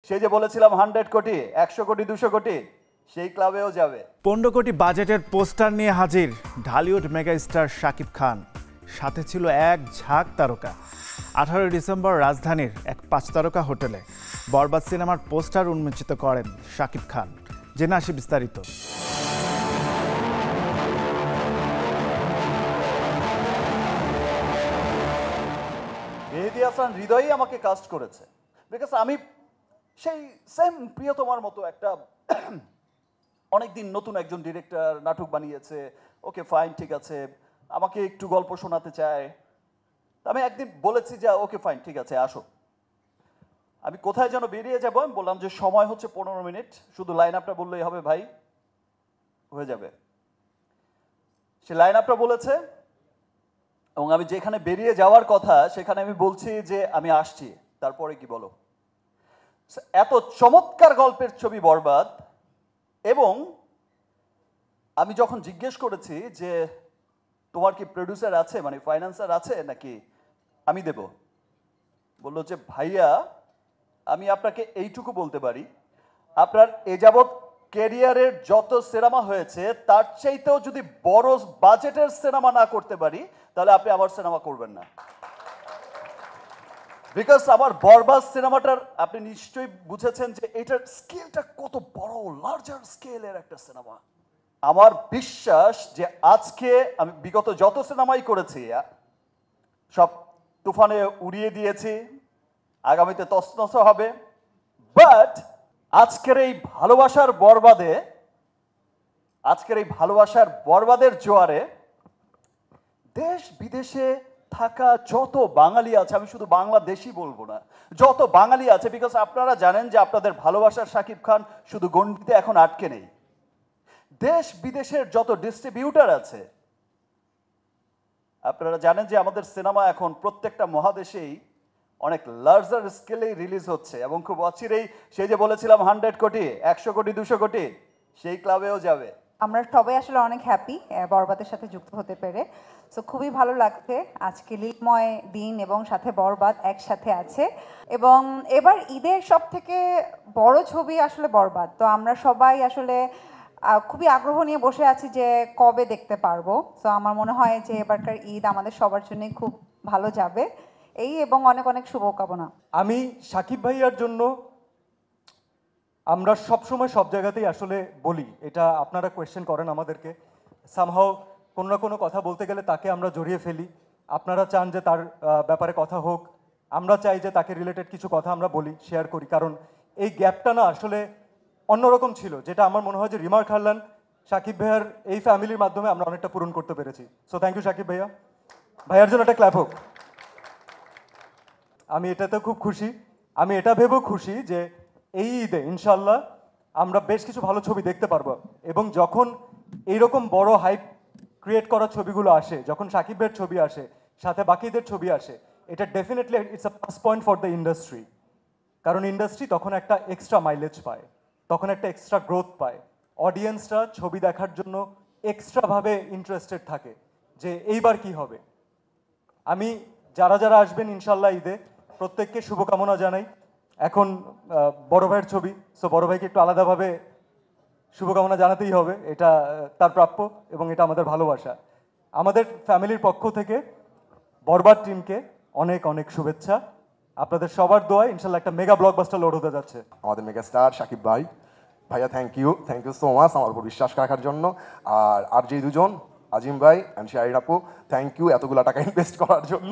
সেই যে বলেছিলাম 100 কোটি 100 কোটি 200 কোটি সেই ক্লাবেও যাবে। 15 কোটি বাজেটের পোস্টার নিয়ে হাজির ঢালিউড মেগাস্টার শাকিব খান, সাথে ছিল এক ঝাঁক তারকা। 18 ডিসেম্বর রাজধানীর এক 5 তারকা হোটেলে বরবাদ সিনেমার পোস্টার উন্মোচিত করেন শাকিব খান। জেনে আসি বিস্তারিত। মেহেদী হাসান হৃদয়ই আমাকে কাস্ট করেছে, বিকজ আমি সেই সেম প্রিয়তমার মতো একটা অনেকদিন নতুন একজন ডিরেক্টর নাটক বানিয়েছে, ওকে ফাইন ঠিক আছে, আমাকে একটু গল্প শোনাতে চায়। আমি একদিন বলেছি যে ওকে ফাইন ঠিক আছে আসো। আমি কোথায় যেন বেরিয়ে যাবো, আমি বললাম যে সময় হচ্ছে 15 মিনিট, শুধু লাইন আপটা বললেই হবে ভাই, হয়ে যাবে। সে লাইন আপটা বলেছে এবং আমি যেখানে বেরিয়ে যাওয়ার কথা সেখানে আমি বলছি যে আমি আসছি, তারপরে কি বলো। এত চমৎকার গল্পের ছবি বরবাদ। এবং আমি যখন জিজ্ঞেস করেছি যে তোমার কি প্রডিউসার আছে, মানে ফাইন্যান্সার আছে নাকি আমি দেব, বললো যে ভাইয়া আমি আপনাকে এইটুকু বলতে পারি, আপনার এ যাবৎ ক্যারিয়ারের যত সিনেমা হয়েছে তার চাইতেও যদি বড় বাজেটের সিনেমা না করতে পারি তাহলে আপনি আমার সিনেমা করবেন না। বিকজ আমার বরবাদ সিনেমাটার আপনি নিশ্চয়ই বুঝেছেন যে এটার স্কেলটা কত বড়, লার্জার স্কেলের একটা সিনেমা। আমার বিশ্বাস যে আজকে আমি বিগত যত সিনেমাই করেছি সব তুফানে উড়িয়ে দিয়েছি, আগামীতে তছনছ হবে, বাট আজকের এই ভালোবাসার বরবাদের জোয়ারে দেশ বিদেশে থাকা যত বাঙালি আছে, আমি শুধু বাংলাদেশি বলবো না, যত বাঙালি আছে, বিকজ আপনারা জানেন যে আপনাদের ভালোবাসার শাকিব খান শুধু গণ্ডিতে এখন আটকে নেই। দেশ বিদেশের যত ডিস্ট্রিবিউটার আছে, আপনারা জানেন যে আমাদের সিনেমা এখন প্রত্যেকটা মহাদেশেই অনেক লার্জার স্কেলেই রিলিজ হচ্ছে এবং খুব অচিরেই সেই যে বলেছিলাম 100 কোটি 100 কোটি 200 কোটি সেই ক্লাবেও যাবে। আমরা সবাই আসলে অনেক হ্যাপি বরবাদের সাথে যুক্ত হতে পেরে। সো খুবই ভালো লাগছে আজকে লীলময় দিন এবং সাথে বরবাদ একসাথে আছে। এবং এবার ঈদের সব থেকে বড় ছবি আসলে বরবাদ, তো আমরা সবাই আসলে খুবই আগ্রহ নিয়ে বসে আছি যে কবে দেখতে পারবো। সো আমার মনে হয় যে এবারকার ঈদ আমাদের সবার জন্যই খুব ভালো যাবে এই, এবং অনেক অনেক শুভকামনা। আমি শাকিব ভাইয়ার জন্য আমরা সবসময় সব জায়গাতেই আসলে বলি, এটা আপনারা কোয়েশ্চেন করেন আমাদেরকে, সামহাও কোনো না কোনো কথা বলতে গেলে তাকে আমরা জড়িয়ে ফেলি। আপনারা চান যে তার ব্যাপারে কথা হোক, আমরা চাই যে তাকে রিলেটেড কিছু কথা আমরা বলি, শেয়ার করি, কারণ এই গ্যাপটা না আসলে অন্যরকম ছিল, যেটা আমার মনে হয় যে রিমার্ক হারলান শাকিব ভাইয়ার এই ফ্যামিলির মাধ্যমে আমরা অনেকটা পূরণ করতে পেরেছি। সো থ্যাংক ইউ শাকিব ভাইয়া, ভাইয়ার জন্য একটা ক্ল্যাপ হোক। আমি এটাতে খুব খুশি, আমি এটা ভেবেও খুশি যে এই ঈদে ইনশাল্লাহ আমরা বেশ কিছু ভালো ছবি দেখতে পারবো। এবং যখন এইরকম বড় হাইপ ক্রিয়েট করা ছবিগুলো আসে, যখন শাকিবের ছবি আসে সাথে বাকিদের ছবি আসে, এটা definitely it's a plus point for the industry. কারণ ইন্ডাস্ট্রি তখন একটা এক্সট্রা মাইলেজ পায়, তখন একটা এক্সট্রা গ্রোথ পায়, অডিয়েন্সরা ছবি দেখার জন্য এক্সট্রাভাবে ইন্টারেস্টেড থাকে যে এইবার কি হবে। আমি যারা যারা আসবেন ইনশাল্লাহ ঈদে প্রত্যেককে শুভকামনা জানাই। এখন বড় ভাইয়ের ছবি, সো বড় ভাইকে একটু আলাদাভাবে শুভকামনা জানাতেই হবে, এটা তার প্রাপ্য এবং এটা আমাদের ভালোবাসা। আমাদের ফ্যামিলির পক্ষ থেকে বরবাদ টিমকে অনেক অনেক শুভেচ্ছা। আপনাদের সবার দোয়ায় ইনশাল্লাহ একটা মেগা ব্লকবাস্টার লোড হতে যাচ্ছে। আমাদের মেগাস্টার শাকিব ভাইয়া থ্যাংক ইউ সো মাচ আমার উপর বিশ্বাস রাখার জন্য। আর যে দুজন আজিম ভাই অ্যান্ড শাহিন আপু, থ্যাংক ইউ এতগুলো টাকা ইনভেস্ট করার জন্য।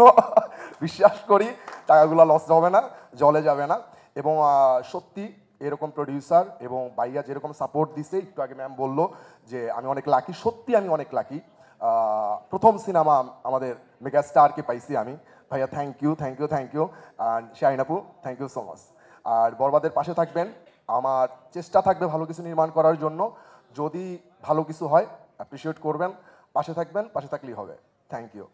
বিশ্বাস করি টাকাগুলো লস হবে না, জলে যাবে না। এবং সত্যি এরকম প্রডিউসার এবং ভাইয়া যেরকম সাপোর্ট দিছে, একটু আগে ম্যাম বললো যে আমি অনেক লাকি, সত্যি আমি অনেক লাকি। প্রথম সিনেমা আমাদের মেগাস্টারকে পাইছি আমি। ভাইয়া থ্যাংক ইউ অ্যান্ড শাহিন আপু থ্যাংক ইউ সো মাচ। আর বরবাদের পাশে থাকবেন, আমার চেষ্টা থাকবে ভালো কিছু নির্মাণ করার জন্য। যদি ভালো কিছু হয় অ্যাপ্রিসিয়েট করবেন, পাশে থাকবেন, পাশে থাকলেই হবে। Thank you.